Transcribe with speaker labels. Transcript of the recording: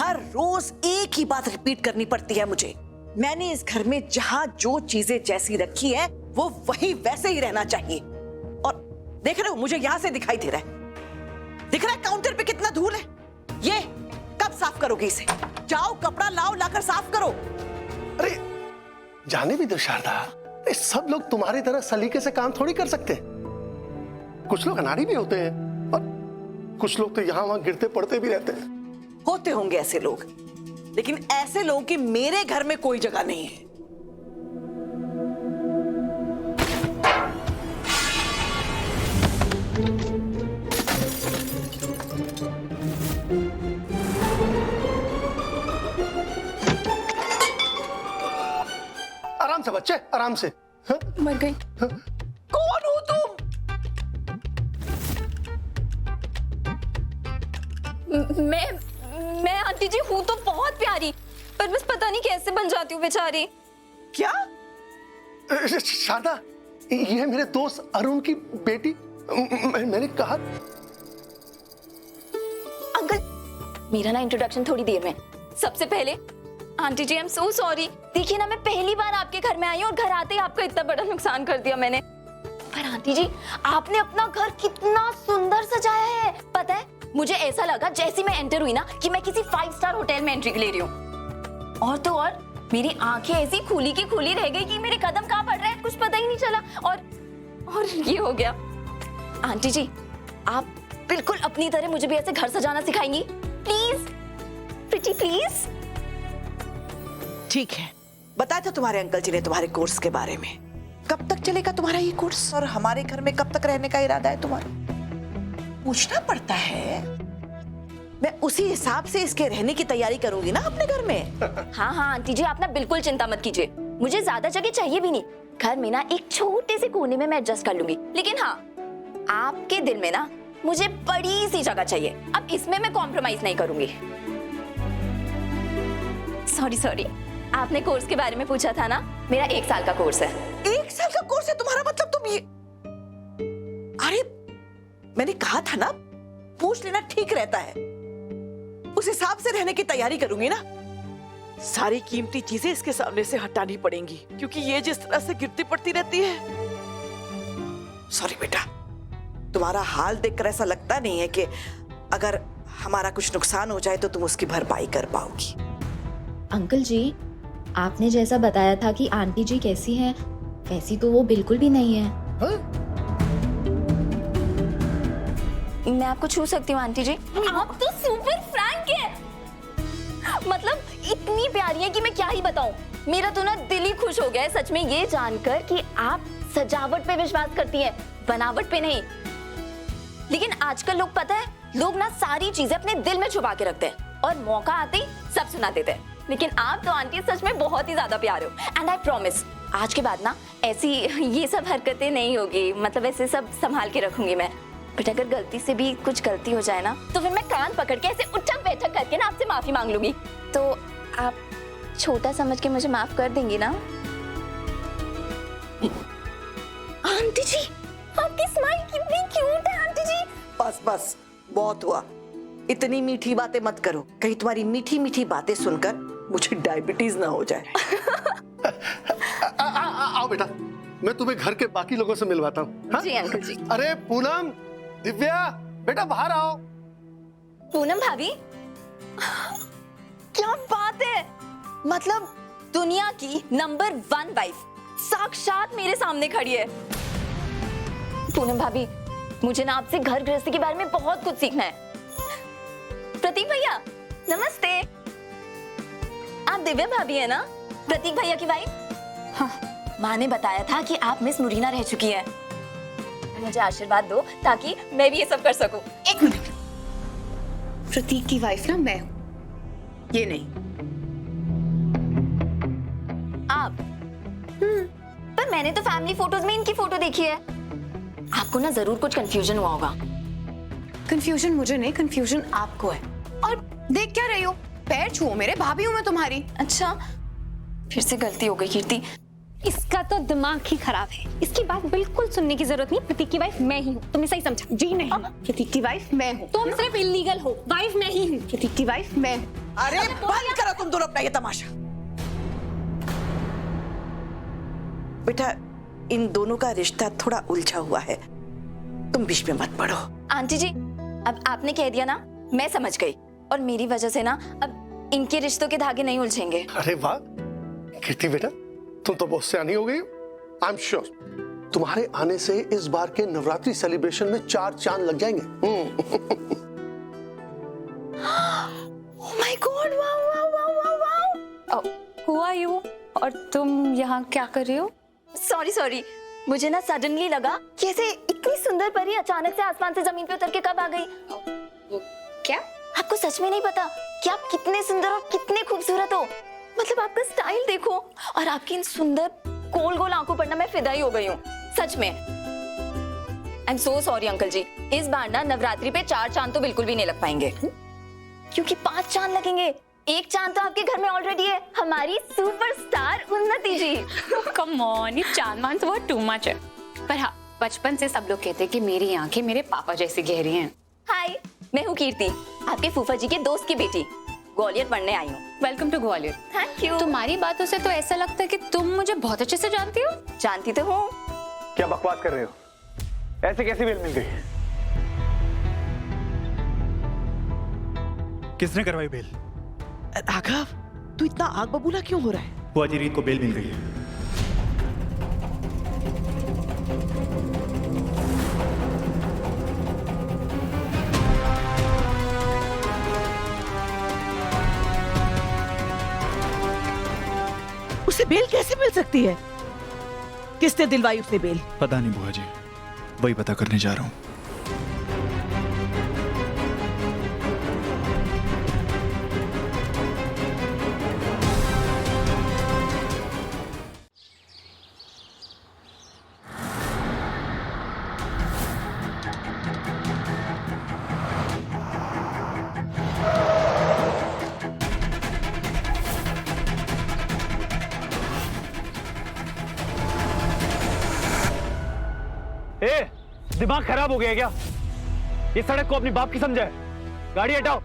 Speaker 1: हर रोज एक ही बात रिपीट करनी पड़ती है मुझे। मैंने इस घर में जहां जो चीजें जैसी रखी है वो वही वैसे ही रहना चाहिए। और देख रहे हो मुझे यहां से दिखाई दे रहा है, दिख रहा है काउंटर पे कितना धूल है। ये कब साफ करोगे इसे? जाओ कपड़ा लाओ, लाकर साफ करो।
Speaker 2: अरे जाने भी दो शारदा, अरे सब लोग तुम्हारी तरह सलीके से काम थोड़ी कर सकते। कुछ लोग अनाड़ी भी होते हैं और कुछ लोग तो यहाँ वहां गिरते पड़ते भी रहते हैं।
Speaker 1: होते होंगे ऐसे लोग, लेकिन ऐसे लोगों की मेरे घर में कोई जगह नहीं है।
Speaker 2: आराम से बच्चे, आराम से। हाँ?
Speaker 3: मर गई।
Speaker 2: हाँ?
Speaker 1: कौन हो तुम?
Speaker 3: मैं आंटी जी हूँ तो बहुत प्यारी, पर बस पता नहीं कैसे बन जाती हूँ बेचारी।
Speaker 1: क्या?
Speaker 2: शारदा, ये मेरे दोस्त अरुण की बेटी। मैंने कहा।
Speaker 3: अंकल मेरा ना इंट्रोडक्शन थोड़ी देर में। सबसे पहले aunty ji I am so sorry. देखिए ना मैं पहली बार आपके घर में आई हूँ और घर आते ही आपका इतना बड़ा नुकसान कर दिया मैंने। पर आंटी जी आपने अपना घर कितना सुंदर सजाया है। पता है मुझे ऐसा लगा जैसे मैं एंटर हुई ना कि मैं किसी 5 स्टार होटल में एंट्री ले रही हूँ। और तो और मेरी आंखें ऐसी खुली की खुली रह गई कि मेरे कदम कहाँ पड़ रहे हैं कुछ पता ही नहीं चला। और ये हो गया। आंटी जी आप बिल्कुल अपनी तरह मुझे भी ऐसे घर सजाना सिखाएंगी प्लीज, प्रीटी प्लीज।
Speaker 1: ठीक है, बताया था तुम्हारे अंकल जी ने तुम्हारे कोर्स के बारे में। कब तक चलेगा तुम्हारा ये कोर्स और हमारे घर में कब तक रहने का इरादा है तुम्हारा? पूछना पड़ता है। मैं उसी हिसाब से इसके रहने की तैयारी करूंगी ना अपने घर में।
Speaker 3: हाँ हाँ आंटी जी आप ना बिल्कुल चिंता मत कीजिए, मुझे ज्यादा जगह चाहिए भी नहीं। घर में ना एक छोटे से कोने में मैं एडजस्ट कर लूंगी, लेकिन हाँ आपके दिल में ना मुझे बड़ी सी जगह चाहिए। अब इसमें मैं कॉम्प्रोमाइज नहीं करूंगी। सॉरी आपने कोर्स के बारे में पूछा था ना, मेरा 1 साल का कोर्स है।
Speaker 1: 1 साल का कोर्स है तुम्हारा? मतलब तुम ये, अरे मैंने कहा था ना पूछ लेना ठीक रहता है। उस हिसाब से रहने की तैयारी करूंगी ना। सारी कीमती चीजें इसके सामने से हटानी पड़ेंगी क्योंकि ये जिस तरह से गिरती पड़ती रहती है। सॉरी बेटा, तुम्हारा हाल देखकर ऐसा लगता नहीं है कि अगर हमारा कुछ नुकसान हो जाए तो तुम उसकी भरपाई कर पाओगी।
Speaker 4: अंकल जी आपने जैसा बताया था कि आंटी जी कैसी हैं, वैसी तो वो बिल्कुल भी नहीं है।
Speaker 2: हाँ?
Speaker 3: मैं आपको छू सकती हूँ आंटी जी? आप तो सुपर फ्रैंक है। मतलब इतनी प्यारी है कि मैं क्या ही बताऊं। मेरा तो ना दिल ही खुश हो गया है सच में ये जानकर कि आप सजावट पे विश्वास करती हैं, बनावट पे नहीं। लेकिन आजकल लोग पता है लोग ना सारी चीजें अपने दिल में छुपा के रखते हैं और मौका आते ही सब सुना देते हैं। लेकिन आप तो आंटी सच में बहुत ही ज्यादा प्यारे हो। एंड आई प्रॉमिस आज के बाद ना ऐसी ये सब हरकतें नहीं होगी, मतलब ऐसे सब संभाल के रखूंगी मैं। बट अगर गलती से भी कुछ गलती हो जाए ना तो फिर मैं कान पकड़ के ऐसे उठक बैठक करके ना आपसे माफी मांग लूंगी। तो आप छोटा समझ के मुझे माफ कर देंगी ना? आंटी जी आपकी स्माइल कितनी क्यूट है आंटी जी।
Speaker 1: बस बस बहुत हुआ, इतनी मीठी बातें मत करो, कहीं तुम्हारी मीठी मीठी बातें सुनकर मुझे डायबिटीज ना हो जाए।
Speaker 2: आओ बेटा, मैं तुम्हें घर के बाकी लोगों से मिलवाता हूँ। हाँ?
Speaker 3: जी अंकल जी।
Speaker 2: अरे पूनम, दिव्या, बेटा बाहर आओ।
Speaker 3: पूनम भाभी क्या बात है, मतलब दुनिया की नंबर 1 वाइफ साक्षात मेरे सामने खड़ी है। पूनम भाभी मुझे ना आपसे घर गृहस्थी के बारे में बहुत कुछ सीखना है। प्रतीक भैया नमस्ते। आप दिव्या भाभी है ना, प्रतीक भैया की वाइफ? हाँ, माँ ने बताया था कि आप मिस मुरीना रह चुकी हैं। मुझे आशीर्वाद दो ताकि मैं भी ये सब कर सकूं।
Speaker 5: 1 मिनट, प्रतीक की वाइफ ना मैं हूं, ये नहीं।
Speaker 3: आप? पर मैंने तो फैमिली फोटोज में इनकी फोटो देखी है। आपको ना जरूर कुछ कंफ्यूजन हुआ होगा।
Speaker 5: कंफ्यूजन मुझे नहीं, कंफ्यूजन आपको है। और देख क्या रही हो, पैर छुओ मेरे, भाभी हूं मैं तुम्हारी।
Speaker 3: अच्छा फिर से गलती हो गई कीर्ति।
Speaker 6: इसका तो दिमाग ही खराब है, इसकी बात बिल्कुल सुनने की जरूरत नहीं। प्रतीक की वाइफ मैं ही हूँ, तुमने सही समझा?
Speaker 5: जी नहीं, प्रतीक की वाइफ मैं हूँ।
Speaker 6: तुम सिर्फ इलीगल हो, वाइफ मैं ही हूँ।
Speaker 5: प्रतीक की वाइफ मैं हूँ।
Speaker 1: अरे बंद करो तुम दोनों अपना ये तमाशा। बेटा, इन दोनों का रिश्ता थोड़ा उलझा हुआ है, तुम बीच में मत पड़ो।
Speaker 3: आंटी जी, अब आपने कह दिया ना, मैं समझ गई। और मेरी वजह से ना अब इनके रिश्तों के धागे नहीं उलझेंगे।
Speaker 2: अरे वाह कीर्ति बेटा, तुम तो बहुत सियानी हो गई। आई एम श्योर तुम्हारे आने से इस बार के नवरात्रि सेलिब्रेशन में 4 चांद लग जाएंगे।
Speaker 3: Oh my God, wow wow wow wow wow.
Speaker 6: Who are you? और तुम यहाँ क्या कर रही हो?
Speaker 3: सॉरी, मुझे ना सडनली लगा कि ऐसे इतनी सुंदर परी अचानक से आसमान से जमीन पे उतर के कब आ गई।
Speaker 6: क्या?
Speaker 3: आपको सच में नहीं पता कि आप कितने सुंदर और कितने खूबसूरत हो? मतलब आपका स्टाइल देखो, और आपकी इन सुंदर गोल गोल आंखों पर ना मैं फिदा ही हो गई हूँ, सच में। I am so sorry uncle ji, इस बार ना नवरात्रि पे 4 चांद तो बिल्कुल भी नहीं लग पाएंगे, क्योंकि 5 चांद लगेंगे। 1 चांद तो आपके घर में ऑलरेडी है, हमारी सुपरस्टार उन्नति जी।
Speaker 6: Come on, ये चांद मान तो बहुत टू मच है। पर हाँ, बचपन से सब लोग कहते हैं कि मेरी आंखें मेरे पापा जैसी गहरी हैं।
Speaker 3: हाय, मैं हूँ कीर्ति, आपके फूफा जी के दोस्त की बेटी, ग्वालियर पढ़ने आई हूँ।
Speaker 6: Welcome to Gwalior.
Speaker 3: Thank you.
Speaker 6: तुम्हारी बातों से तो ऐसा लगता है कि तुम मुझे बहुत अच्छे से जानती हो।
Speaker 3: जानती तो हूँ।
Speaker 7: क्या बकवास कर रहे हो? ऐसे कैसी बेल मिल गई?
Speaker 8: किसने करवाई बेल?
Speaker 1: राघव, तू इतना आग बबूला क्यों हो रहा है?
Speaker 8: बुआ जी, रीत को बेल मिल गई है।
Speaker 1: उसे बेल कैसे मिल सकती है? किसने दिलवाई उसे बेल?
Speaker 8: पता नहीं बुआ जी, वही पता करने जा रहा हूँ।
Speaker 7: ए, दिमाग खराब हो गया क्या? ये सड़क को अपनी बाप की समझा है? गाड़ी हटाओ।